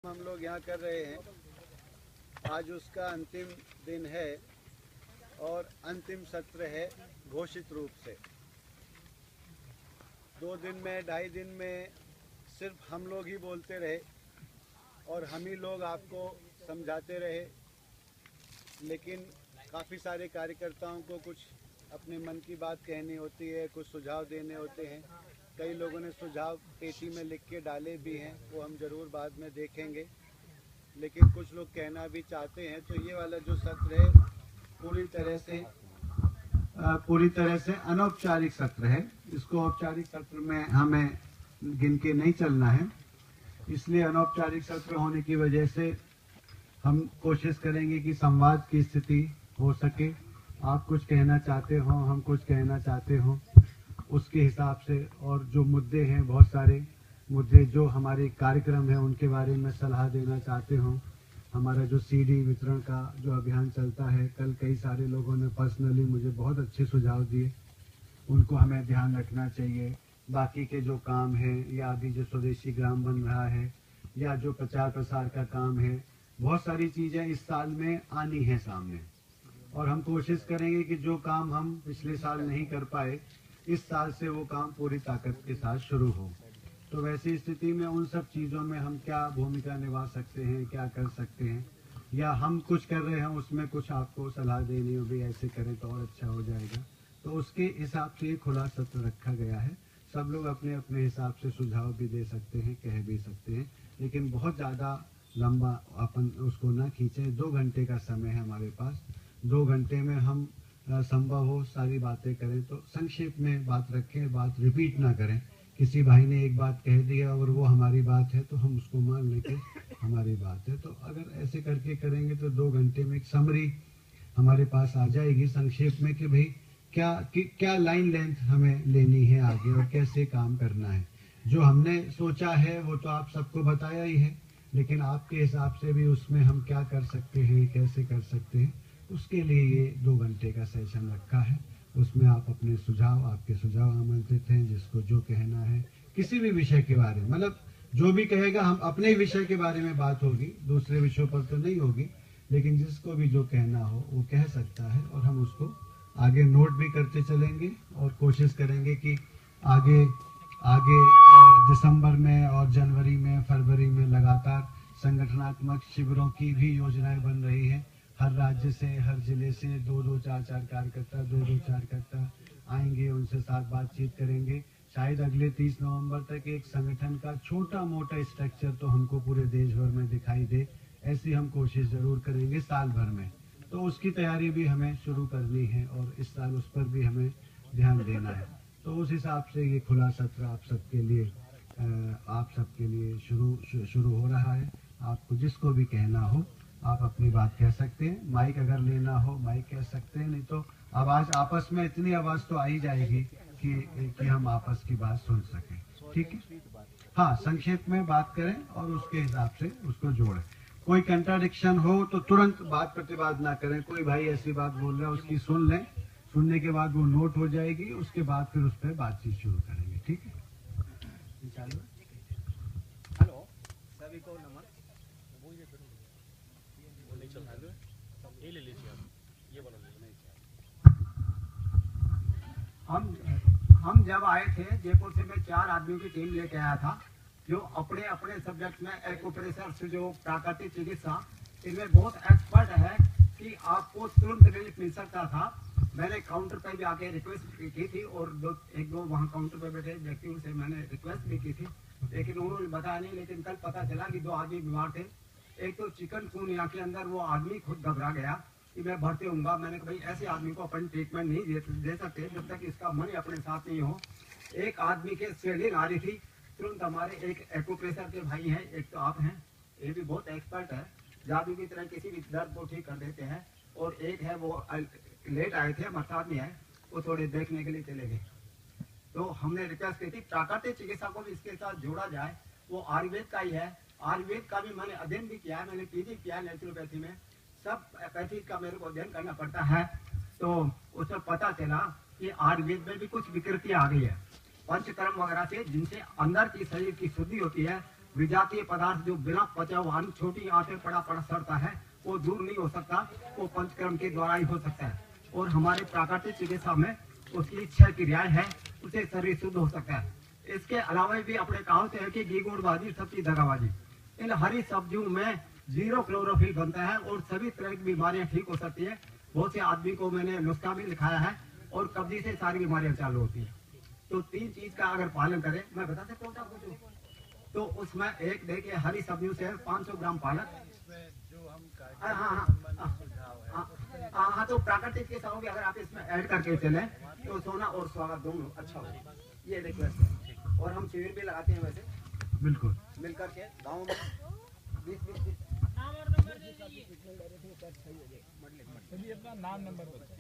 हम लोग यहाँ कर रहे हैं, आज उसका अंतिम दिन है और अंतिम सत्र है घोषित रूप से। 2 दिन में 2.5 दिन में सिर्फ हम लोग ही बोलते रहे और हम ही लोग आपको समझाते रहे, लेकिन काफ़ी सारे कार्यकर्ताओं को कुछ अपने मन की बात कहनी होती है, कुछ सुझाव देने होते हैं। कई लोगों ने सुझाव पेटी में लिख के डाले भी हैं, वो हम ज़रूर बाद में देखेंगे, लेकिन कुछ लोग कहना भी चाहते हैं। तो ये वाला जो सत्र है पूरी तरह से अनौपचारिक सत्र है। इसको औपचारिक सत्र में हमें गिन के नहीं चलना है, इसलिए अनौपचारिक सत्र होने की वजह से हम कोशिश करेंगे कि संवाद की स्थिति हो सके। आप कुछ कहना चाहते हो, हम कुछ कहना चाहते हो, उसके हिसाब से, और जो मुद्दे हैं, बहुत सारे मुद्दे जो हमारे कार्यक्रम है उनके बारे में सलाह देना चाहते हो। हमारा जो सीडी वितरण का जो अभियान चलता है, कल कई सारे लोगों ने पर्सनली मुझे बहुत अच्छे सुझाव दिए, उनको हमें ध्यान रखना चाहिए। बाकी के जो काम है, या अभी जो स्वदेशी ग्राम बन रहा है, या जो प्रचार प्रसार का काम है, बहुत सारी चीज़ें इस साल में आनी है सामने, और हम कोशिश करेंगे कि जो काम हम पिछले साल नहीं कर पाए, इस साल से वो काम पूरी ताकत के साथ शुरू हो। तो वैसी स्थिति में उन सब चीज़ों में हम क्या भूमिका निभा सकते हैं, क्या कर सकते हैं, या हम कुछ कर रहे हैं उसमें कुछ आपको सलाह देनी हो, भी ऐसे करें तो और अच्छा हो जाएगा, तो उसके हिसाब से खुला सत्र रखा गया है। सब लोग अपने अपने हिसाब से सुझाव भी दे सकते हैं, कह भी सकते हैं, लेकिन बहुत ज़्यादा लंबा अपन उसको ना खींचें। 2 घंटे का समय है हमारे पास। 2 घंटे में हम संभव हो सारी बातें करें, तो संक्षेप में बात रखें, बात रिपीट ना करें। किसी भाई ने एक बात कह दी है और वो हमारी बात है, तो हम उसको मान लें कि हमारी बात है। तो अगर ऐसे करके करेंगे तो 2 घंटे में एक समरी हमारे पास आ जाएगी संक्षेप में, कि भाई क्या लाइन लेंथ हमें लेनी है आगे और कैसे काम करना है। जो हमने सोचा है वो तो आप सबको बताया ही है, लेकिन आपके हिसाब से भी उसमें हम क्या कर सकते हैं, कैसे कर सकते हैं, उसके लिए ये 2 घंटे का सेशन रखा है। उसमें आप अपने सुझाव, आपके सुझाव आमंत्रित हैं, जिसको जो कहना है किसी भी विषय के बारे में, मतलब जो भी कहेगा, हम अपने विषय के बारे में बात होगी, दूसरे विषयों पर तो नहीं होगी, लेकिन जिसको भी जो कहना हो वो कह सकता है, और हम उसको आगे नोट भी करते चलेंगे और कोशिश करेंगे कि आगे दिसंबर में और जनवरी में, फरवरी में लगातार संगठनात्मक शिविरों की भी योजनाएं बन रही हैं। हर राज्य से, हर जिले से 2-2, 4-4 कार्यकर्ता आएंगे, उनसे साथ बातचीत करेंगे। शायद अगले 30 नवंबर तक एक संगठन का छोटा मोटा स्ट्रक्चर तो हमको पूरे देश भर में दिखाई दे, ऐसी हम कोशिश जरूर करेंगे साल भर में। तो उसकी तैयारी भी हमें शुरू करनी है, और इस साल उस पर भी हमें ध्यान देना है। तो उस हिसाब से ये खुला सत्र आप सबके लिए शुरू हो रहा है। आपको जिसको भी कहना हो आप अपनी बात कह सकते हैं। माइक अगर लेना हो माइक कह सकते हैं, नहीं तो आवाज़, आपस में इतनी आवाज़ तो आ ही जाएगी कि हम आपस की बात सुन सकें। ठीक है, हाँ, संक्षेप में बात करें और उसके हिसाब से उसको जोड़ें। कोई कंट्राडिक्शन हो तो तुरंत बात प्रतिवाद ना करें। कोई भाई ऐसी बात बोल रहा है, उसकी सुन लें, सुनने के बाद वो नोट हो जाएगी, उसके बाद फिर उस पर बातचीत शुरू करेंगे। ठीक है, हेलो सभी को नमस्कार। हम जब आए थे जयपुर से, मैं 4 आदमियों की टीम लेके आया था, जो अपने अपने सब्जेक्ट में एक्यूप्रेशर से, जो प्राकृतिक चिकित्सा, इनमें बहुत एक्सपर्ट है कि आपको तुरंत रिलीफ मिल सकता था। मैंने काउंटर पर भी आके रिक्वेस्ट की थी, और 1-2 वहाँ काउंटर पर बैठे व्यक्तियों से मैंने रिक्वेस्ट भी की थी, लेकिन उन्होंने बताया नहीं। लेकिन कल पता चला कि 2 आदमी बीमार थे। एक तो चिकनगुनिया के अंदर वो आदमी खुद घबरा गया कि मैं भर्ती हूँगा। मैंने कहा भाई ऐसे आदमी को अपन ट्रीटमेंट नहीं दे सकते जब तक इसका मन अपने साथ नहीं हो। एक आदमी के स्वेलिंग आ रही थी, तुरंत हमारे एक एक्यूप्रेशर के भाई हैं, एक तो आप हैं, ये भी बहुत एक्सपर्ट है, जादू की तरह किसी भी दर्द को ठीक कर देते हैं। और एक है वो लेट आए थे, हमारे साथ में है, वो थोड़े देखने के लिए चले गए। तो हमने रिक्वेस्ट की थी प्राकृतिक चिकित्सा को भी इसके साथ जोड़ा जाए। वो आयुर्वेद का ही है, आयुर्वेद का भी मैंने अध्ययन भी किया है, मैंने पीजी किया है नेचुरोपैथी में, सब पैथी का मेरे को अध्ययन करना पड़ता है। तो उसमें पता चला कि आयुर्वेद में भी कुछ विकृति आ गई है पंचकर्म वगैरह से, जिनसे अंदर की शरीर की शुद्धि होती है, विजातीय पदार्थ जो बिना पचा हुआ छोटी आंटें पड़ा सड़ता है, वो दूर नहीं हो सकता, वो पंचकर्म के द्वारा ही हो सकता है। और हमारे प्राकृतिक चिकित्सा में उसकी 6 क्रियाएं हैं, उसे शरीर शुद्ध हो सकता है। इसके अलावा भी अपने कहावत है कि घी गुड़बाजी सबकी दगाबाजी। इन हरी सब्जियों में 0 क्लोरोफिल बनता है और सभी तरह की बीमारियां ठीक हो सकती है। बहुत से आदमी को मैंने नुस्खा भी लिखाया है और कब्जी से सारी बीमारियां चालू होती है। तो 3 चीज का अगर पालन करें, मैं बता सकता हूँ आपको, तो उसमें एक देखिए हरी सब्जियों से 500 ग्राम पालक, हाँ, तो प्राकृतिक के साथ अगर आप इसमें ऐड करके चले तो सोना और स्वागत दोनों अच्छा होगा। ये देखो, और हम शिविर भी लगाते हैं वैसे बिल्कुल मिलकर के गाँव में 20-20 अपना नाम नंबर बताओ।